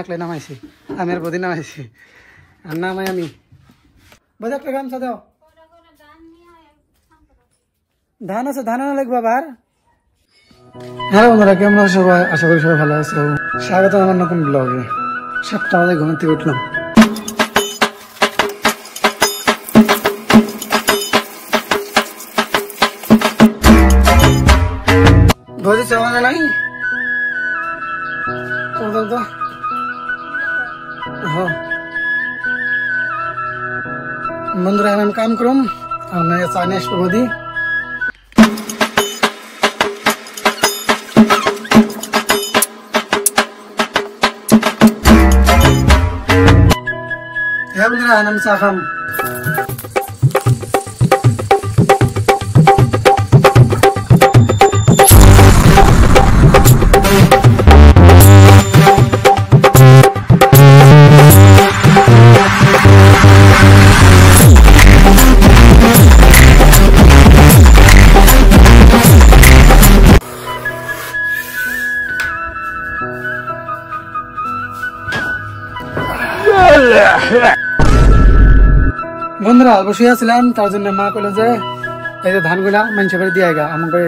একলাই নামাইছি আমি আর বদি নামাইছি আর নামাই আমি বদি একটা গামছা দাও ধান আছে ধান আনা লাগবে আবার হ্যাঁ বন্ধুরা কেমন আছো সবাই আশা করি সবাই ভালো আছো স্বাগত আমার নতুন ব্লগে 7টা বাজে ঘুম থেকে উঠলাম বদি চাওয়া নাই তো বন্ধুরা আমি কাম করুম আর চা নিয়ে আসবো বদি হ্যাঁ বন্ধুরা আমি চা খাম বন্ধুরা বসে আসছিলাম তার জন্য মা কইলো যে এই যে ধানগুলা মানুষের বাড়ি দিয়ে গা আমাকে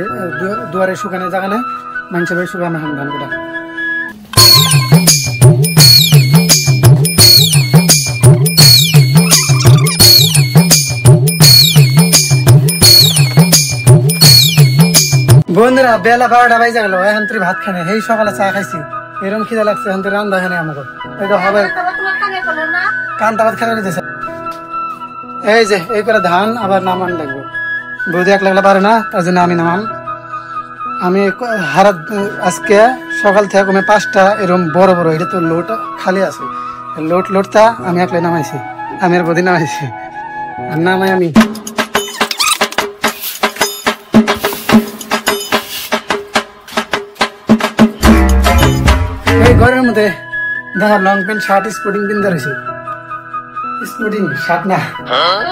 দুয়ারে শুকানো জায়গা নেই মানুষের বাড়ি শুকানো হয় ধানগুলা বন্ধুরা বেলা 12টা বাজে গেল এখন তুই ভাত খানে এই সকালে চা খাইছি এরকম খিদা লাগছে এখন তুই রান্না হয় না আমাকে এটা হবে কান্তা ভাত খাওয়া দিতেছে এই যে এই করে ধান আবার নামান লাগবে বৌদি এক লাগলে পারে না তার জন্য আমি নামাম আমি হারাত আজকে সকাল থেকে কমে 5টা এরকম বড় বড় এটা তো লোট খালি আছে লোটটা আমি একলাই নামাইছি আমি আর বৌদি নামাইছি আর নামাই আমি এই ঘরের মধ্যে দেখা লং প্যান্ট শার্ট স্পোর্টিং পিনতে রয়েছে স্পোর্টিং শার্ট না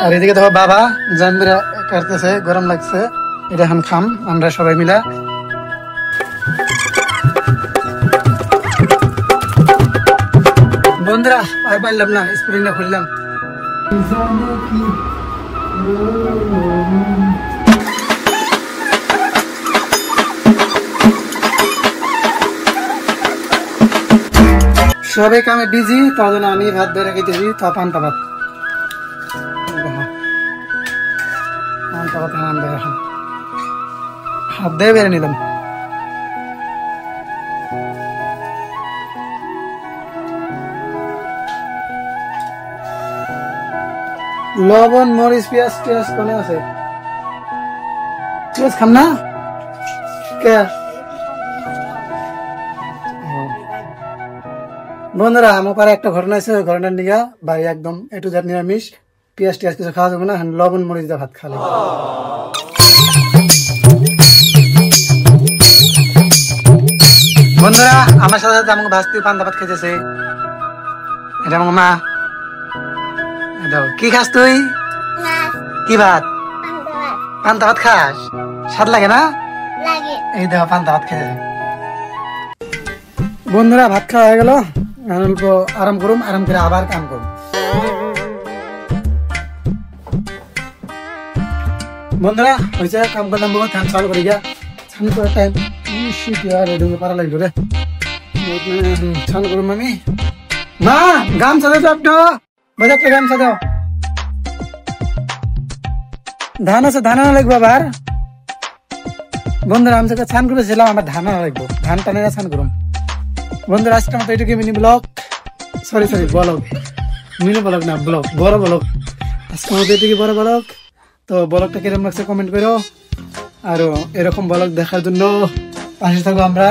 আর এদিকে দেখো বাবা জাম্বিরা কাটতেছে গরম লাগছে এটা এখন খাম আমরা সবাই মিলা বন্ধুরা আর পারলাম না স্পোর্টিংটা খুললাম সবাই কামে বিজি তার জন্য আমি ভাত ধরে খেতেছি তা পান্তা ভাত হাত দিয়ে বেড়ে নিলাম লবণ মরিচ পেঁয়াজ টেয়াজ কোনে আছে পেঁয়াজ খাম না কে বন্ধুরা আমার পারে একটা ঘটনা আছে ওই ঘটনার নিয়ে ভাই একদম একটু যার নিরামিষ পেঁয়াজ টিয়াজ কিছু খাওয়া যাবে না লবণ মরিচ দিয়ে ভাত খালে বন্ধুরা আমার সাথে সাথে আমাকে ভাজতে পান্তা ভাত খেতেছে এটা আমার মা কি খাস তুই কি ভাত পান্তা ভাত খাস স্বাদ লাগে না এই দেখো পান্তা ভাত খেতে বন্ধুরা ভাত খাওয়া হয়ে গেল অল্প আরাম করুম আরাম করে আবার কাম করুম বন্ধুরা হয়েছে কাম করলাম বহুত ধান চাল করে গিয়া ছান করার টাইম রেডি পারা লাগলো রে ছান করুম আমি মা গামছা দাও আপনি বাজারটা গামছা দাও ধান আছে ধান আনা লাগবে আবার বন্ধুরা আমি ছান করেছিলাম আমার ধান আনা লাগবো ধান টানে ছান করুম বন্ধুরা আজকে মতো এটুকু mini blog sorry blog mini blog না ব্লগ বড় ব্লগ আজকে মতো এটুকু বড় ব্লগ তো ব্লগটা কিরকম লাগছে কমেন্ট করো আর এরকম ব্লগ দেখার জন্য পাশে থাকবো আমরা